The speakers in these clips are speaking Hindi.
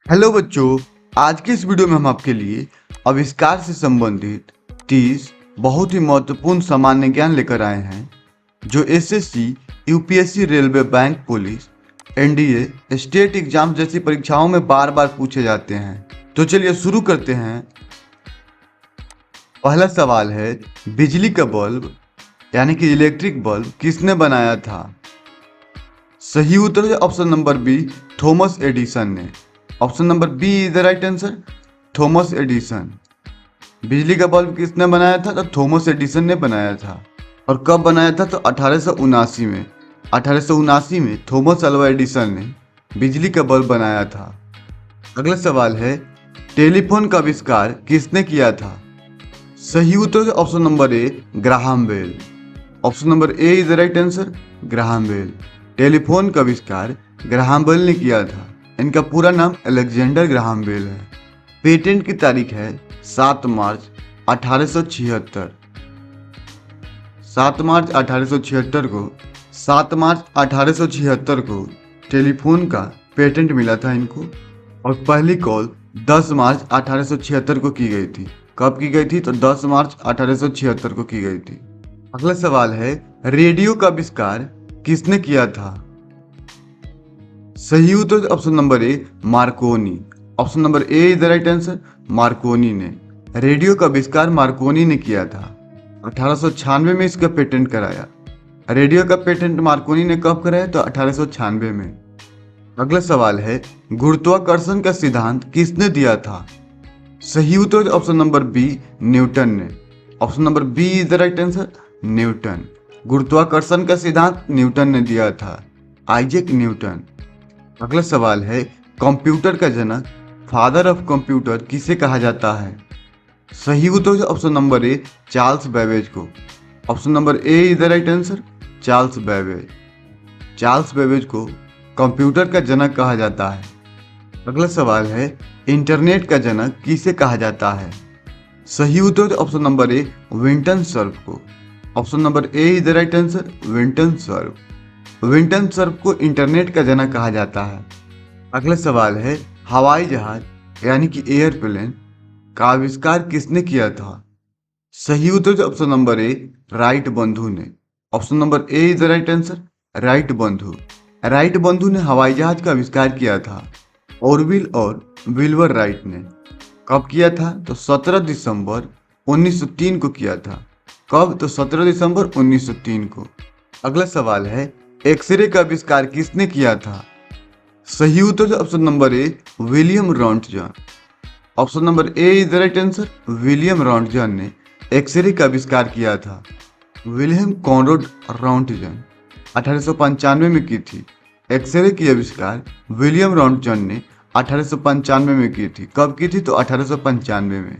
हेलो बच्चों, आज के इस वीडियो में हम आपके लिए आविष्कार से संबंधित 30 बहुत ही महत्वपूर्ण सामान्य ज्ञान लेकर आए हैं जो SSC, UPSC, railway, bank, police, NDA, state exam जैसी परीक्षाओं में बार बार पूछे जाते हैं। तो चलिए शुरू करते हैं। पहला सवाल है, बिजली का बल्ब यानी कि इलेक्ट्रिक बल्ब किसने बनाया था? सही उत्तर है option number B, Thomas Edison ने। Option number B is the right answer, Thomas Edison. बिजली का बल्ब किसने बनाया था? तो थॉमस एडिसन ने बनाया था। और कब बनाया था? तो 1879 में। 1879 में थॉमस अल्वा एडिसन ने बिजली का बल्ब बनाया था। अगला सवाल है, टेलीफोन का आविष्कार किसने किया था? सही उत्तर है option number A, Graham Bell. Option number A is the right answer, Graham Bell. Telephone का आविष्कार ग्राहम बेल ने किया था। इनका पूरा नाम अलेक्जेंडर ग्राहम बेल है। पेटेंट की तारीख है 7 मार्च 1876। 7 मार्च 1876 को 7 मार्च 1876 को टेलीफोन का पेटेंट मिला था इनको। और पहली कॉल 10 मार्च 1876 को की गई थी। कब की गई थी? तो 10 मार्च 1876 को की गई थी। अगला सवाल है, रेडियो का आविष्कार किसने किया था? सही उत्तर option number A, Marconi. Option number A is the right answer, Marconi ने। रेडियो का आविष्कार मार्कोनी ने किया था। 1896 में इसका पेटेंट कराया। रेडियो का पेटेंट मार्कोनी ने कब कराया? तो 1896 में। अगला सवाल है, गुरुत्वाकर्षण का सिद्धांत किसने दिया था? सही उत्तर ऑप्शन नंबर बी, न्यूटन ने। Option number B is the right answer, Newton. गुरुत्वाकर्षण का सिद्धांत न्यूटन ने दिया था, आइजैक न्यूटन। अगला सवाल है, कंप्यूटर का जनक, फादर ऑफ कंप्यूटर किसे कहा जाता है? सही उत्तर option number A, Charles Babbage को। Option number A is the right answer, Charles Babbage. Charles Babbage को कंप्यूटर का जनक कहा जाता है। अगला सवाल है, इंटरनेट का जनक किसे कहा जाता है? सही उत्तर option number A, Vinton Cerf को। Option number A is the right answer, Vinton Cerf. Vinton Cerf को इंटरनेट का जनक कहा जाता है। अगला सवाल है, हवाई जहाज यानी कि एयरप्लेन का आविष्कार किसने किया था? सही उत्तर ऑप्शन नंबर ए, राइट बंधु ने। Option number A is the right answer, right बंधु। राइट बंधु ने हवाई जहाज का आविष्कार किया था। ऑरविल और विल्बर राइट ने। कब किया था? तो 17 दिसंबर 1903 को किया था। कब? तो 17 दिसंबर 1903 को। अगला सवाल है, एक्सरे का आविष्कार किसने किया था? सही उत्तर option number A, William Roentgen. Option number A is the right answer, William Roentgen ने एक्सरे का आविष्कार किया था। विलियम कॉनराड रॉन्टजन 1895 में की थी। एक्सरे की आविष्कार विलियम रॉन्टजन ने 1895 में की थी। कब की थी? तो 1895 में।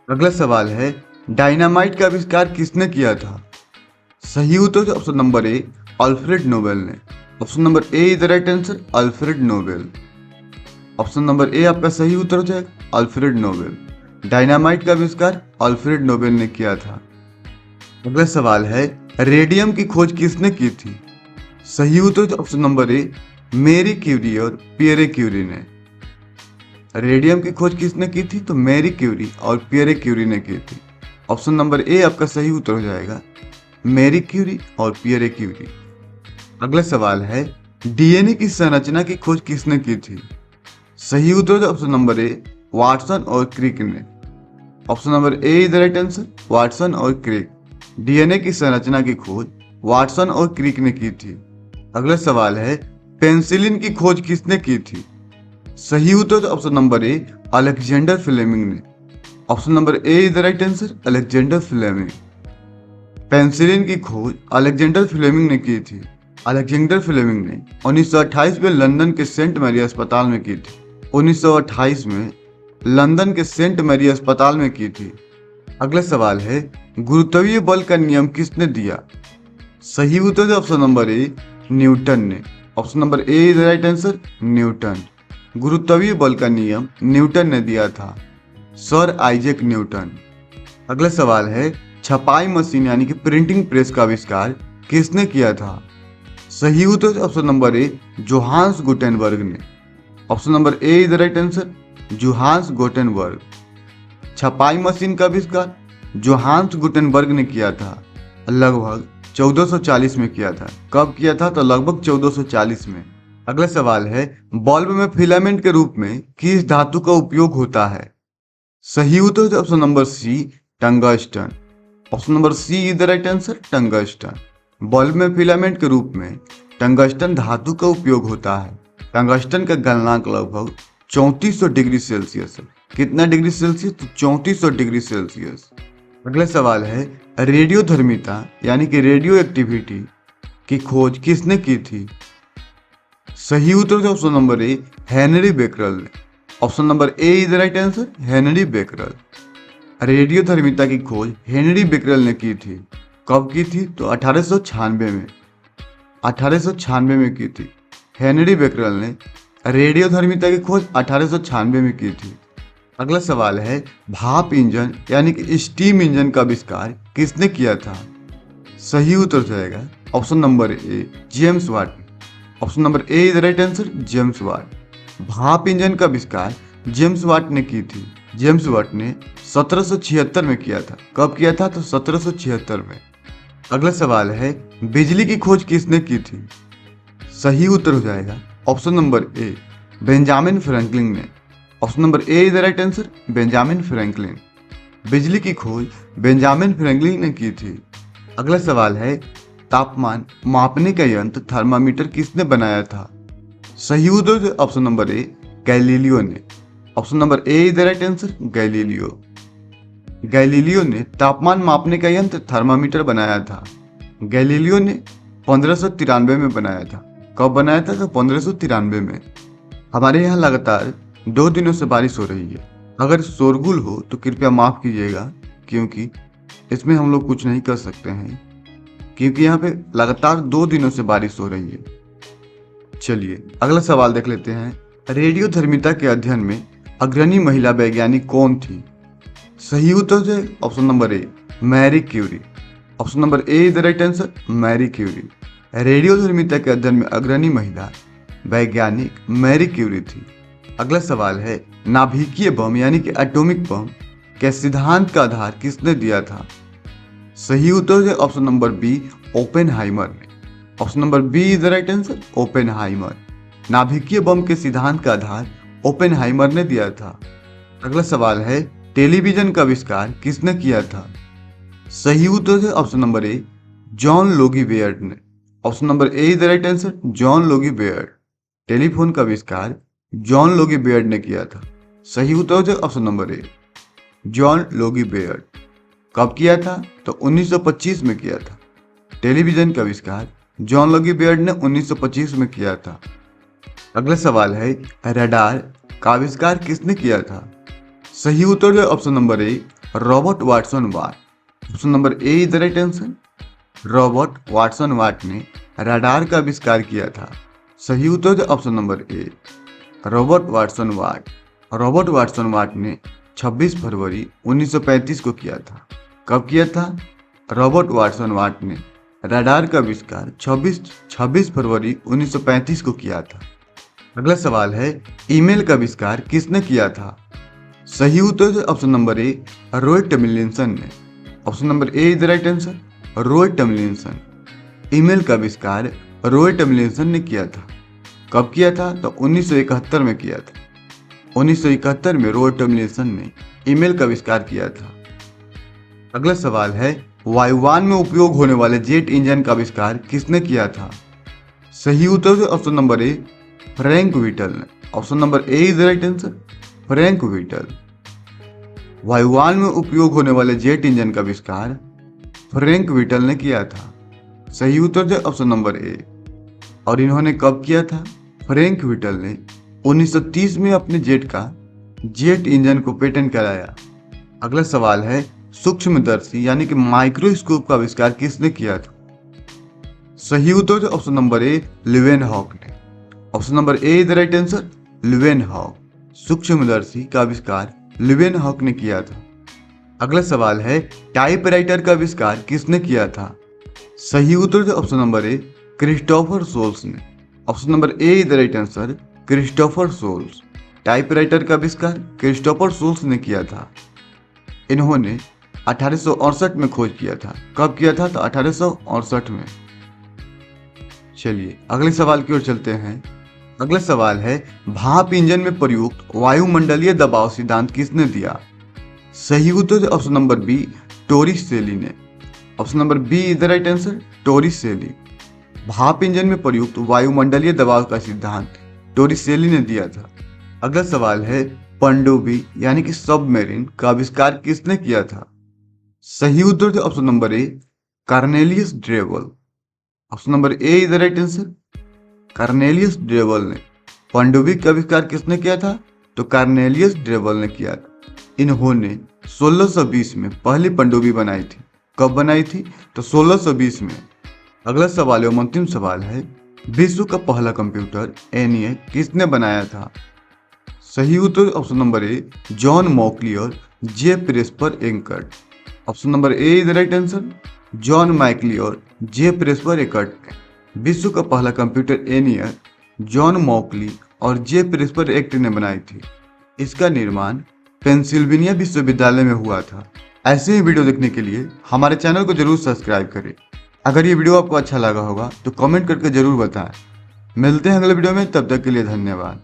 अगला सवाल है, डायनामाइट का आविष्कार किसने किया था? सही उत्तर option number A, Alfred Nobel ने। Option number A is the right answer, Alfred Nobel. Option number A आपका सही उत्तर हो जाएगा, अल्फ्रेड नोबेल। डायनामाइट का आविष्कार अल्फ्रेड नोबेल ने किया था। अगला सवाल है, रेडियम की खोज किसने की थी? सही उत्तर option number A, Mary Curie और पियरे क्यूरी ने। रेडियम की खोज किसने की थी? तो मैरी क्यूरी और पियरे क्यूरी ने की थी। ऑप्शन नंबर ए आपका सही उत्तर हो जाएगा, मैरी क्यूरी और पियरे क्यूरी। अगला सवाल है, डीएनए की संरचना की खोज किसने की थी? सही उत्तर ऑप्शन नंबर ए, वाटसन और क्रिक ने। Option number A is the right answer, Watson और क्रिक। डीएनए की संरचना की खोज वाटसन और क्रिक ने की थी। अगला सवाल है, पेंसिलिन की खोज किसने की थी? सही उत्तर option number A, Alexander Fleming ने। Option number A is the right answer, Alexander Fleming. Penicillin की खोज अलेक्जेंडर फ्लेमिंग ने की थी। अलेक्जेंडर फ्लेमिंग ने 1928 में लंदन के सेंट मैरी अस्पताल में की थी। 1928 में लंदन के सेंट मैरी अस्पताल में की थी। अगला सवाल है, गुरुत्वीय बल का नियम किसने दिया? सही उत्तर ऑप्शन नंबर ए, न्यूटन ने। Option number A is the right answer, Newton. गुरुत्वीय बल का नियम न्यूटन ने दिया था, सर आइजैक न्यूटन। अगला सवाल है, छपाई मशीन यानी कि प्रिंटिंग प्रेस का आविष्कार किसने किया था? सही उत्तर option number A, Johannes Gutenberg ने। Option number A is the right answer, Johannes Gutenberg. छपाई मशीन का आविष्कार जोहान्स गुटेनबर्ग ने किया था, लगभग 1440 में किया था। कब किया था? तो लगभग 1440 में। अगला सवाल है, बल्ब में फिलामेंट के रूप में किस धातु का उपयोग होता है? सही उत्तर है option number C, tungsten. Option number C is the right answer, tungsten. Bulb में फिलामेंट के रूप में टंगस्टन धातु का उपयोग होता है। टंगस्टन का गलनांक लगभग 3400 डिग्री सेल्सियस है। कितना डिग्री सेल्सियस? तो 3400 डिग्री सेल्सियस। अगला सवाल है, रेडियोधर्मिता यानी कि रेडियो एक्टिविटी की खोज किसने की थी? सही उत्तर है option number A, Henri Becquerel ने। Option number A is the right answer, Henri Becquerel. रेडियोधर्मिता की खोज हेनरी बेकरल ने की थी। कब की थी? तो 1896 में। 1896 में की थी। हेनरी बेकरल ने रेडियोधर्मिता की खोज 1896 में की थी। अगला सवाल है, भाप इंजन यानी कि स्टीम इंजन का आविष्कार किसने किया था? सही उत्तर जाएगा option number A, James Watt. Option number A is the right answer, James Watt. भाप इंजन का आविष्कार जेम्स वाट ने की थी। जेम्स वाट ने 1776 में किया था। कब किया था? तो 1776 में। अगला सवाल है, बिजली की खोज किसने की थी? सही उत्तर हो जाएगा option number A, Benjamin Franklin ने। Option number A is the right answer, Benjamin Franklin. बिजली की खोज बेंजामिन फ्रैंकलिन ने की थी। अगला सवाल है, तापमान मापने का यंत्र थर्मामीटर किसने बनाया था? सही उत्तर है ऑप्शन नंबर ए, गैलीलियो ने। Option number A is the right answer, Galileo. Galileo ने तापमान मापने का यंत्र थर्मामीटर बनाया था। गैलीलियो ने 1593 में बनाया था। कब बनाया था? तो 1593 में। हमारे यहाँ लगातार 2 दिनों से बारिश हो रही है। अगर शोरगुल हो तो कृपया माफ कीजिएगा, क्योंकि इसमें हम लोग कुछ नहीं कर सकते हैं, क्योंकि यहाँ पे लगातार 2 दिनों से बारिश हो रही है। चलिए अगला सवाल देख लेते हैं। रेडियोधर्मिता के अध्ययन में अग्रणी महिला वैज्ञानिक कौन थी? सही उत्तर है option number A, Mary Curie. Option number A is the right answer, Mary Curie. रेडियोधर्मिता के अध्ययन में अग्रणी महिला वैज्ञानिक मैरी क्यूरी थी। अगला सवाल है, नाभिकीय बम यानी कि एटॉमिक बम के सिद्धांत का आधार किसने दिया था? सही उत्तर है ऑप्शन नंबर बी, ओपेनहाइमर ने। Option number B is the right answer, Oppenheimer. नाभिकीय बम के सिद्धांत का आधार ओपेनहाइमर ने दिया था। अगला सवाल है, टेलीविजन का आविष्कार किसने किया था? सही उत्तर है option number A, John Logie Baird ने। Option number A is the right answer, John Logie Baird. Telephone का आविष्कार जॉन लोगी बेयर्ड ने किया था। सही उत्तर है option number A, John Logie Baird. कब किया था? तो 1925 में किया था। टेलीविजन का आविष्कार जॉन लोगी बेयर्ड ने 1925 में किया था। अगला सवाल है, रडार का आविष्कार किसने किया था? सही उत्तर है option number A, Robert Watson Watt. Option number A is the right answer, Robert Watson Watt ने रडार का आविष्कार किया था। सही उत्तर है option number A, Robert Watson Watt. Robert Watson Watt ने 26 फरवरी 1935 को किया था। कब किया था? रॉबर्ट वाटसन वाट ने रडार का आविष्कार 26 फरवरी 1935 को किया था। अगला सवाल है, ईमेल का आविष्कार किसने किया था? सही उत्तर है option number A, Roy Tomlinson ने। Option number A is the right answer, Roy Tomlinson. Email का आविष्कार रॉय टॉमलिंसन ने किया था। कब किया था? तो 1971 में किया था। 1971 में रॉय टॉमलिंसन ने ईमेल का आविष्कार किया था। अगला सवाल है, वायुयान में उपयोग होने वाले जेट इंजन का आविष्कार किसने किया था? सही उत्तर है option number A, Frank Whittle ने। Option number A is the right answer, Frank Whittle. वायुयान में उपयोग होने वाले जेट इंजन का आविष्कार फ्रैंक व्हिटल ने किया था। सही उत्तर है ऑप्शन नंबर ए। और इन्होंने कब किया था? फ्रैंक व्हिटल ने 1930 में अपने जेट इंजन को पेटेंट कराया। अगला सवाल है, सूक्ष्मदर्शी यानी कि माइक्रोस्कोप का आविष्कार किसने किया था? सही उत्तर है ऑप्शन नंबर ए, लीवेनहॉक ने। Option number A is the right answer, Leeuwenhoek. सूक्ष्मदर्शी का आविष्कार लीवेनहॉक ने किया था। अगला सवाल है, टाइपराइटर का आविष्कार किसने किया था? सही उत्तर है option number A, Christopher Sholes ने। Option number A is the right answer, Christopher Sholes. Typewriter का आविष्कार क्रिस्टोफर सोल्स ने किया था। इन्होंने 1868 में खोज किया था। कब किया था? तो 1868 में। चलिए अगले सवाल की ओर चलते हैं। अगला सवाल है, भाप इंजन में प्रयुक्त वायुमंडलीय दबाव सिद्धांत किसने दिया? सही उत्तर ऑप्शन नंबर बी, टोरिसेली ने। Option number B is the right answer, Torricelli. भाप इंजन में प्रयुक्त वायुमंडलीय दबाव का सिद्धांत टोरिसेली ने दिया था। अगला सवाल है, पनडुब्बी यानी कि सबमरीन का आविष्कार किसने किया था? सही उत्तर option number A, Cornelius Drebbel. Option number A is the right answer, Cornelius Drebbel ने। पनडुब्बी का आविष्कार किसने किया था? तो कार्नेलियस ड्रेवल ने किया था। इन्होंने 1620 में पहली पनडुब्बी बनाई थी। कब बनाई थी? तो 1620 में। अगला सवाल एवं अंतिम सवाल है, विश्व का पहला कंप्यूटर ENIAC किसने बनाया था? सही उत्तर option number A, John Mauchly और J Presper Eckert. Option number A is the right answer, John Mauchly और जे प्रेस्पर एंकर्ट ने विश्व का पहला कंप्यूटर ENIAC जॉन मॉकली और जे प्रेस्पर एक्ट ने बनाई थी। इसका निर्माण पेंसिल्वेनिया विश्वविद्यालय में हुआ था। ऐसे ही वीडियो देखने के लिए हमारे चैनल को जरूर सब्सक्राइब करें। अगर ये वीडियो आपको अच्छा लगा होगा तो कमेंट करके जरूर बताएं। मिलते हैं अगले वीडियो में, तब तक के लिए धन्यवाद।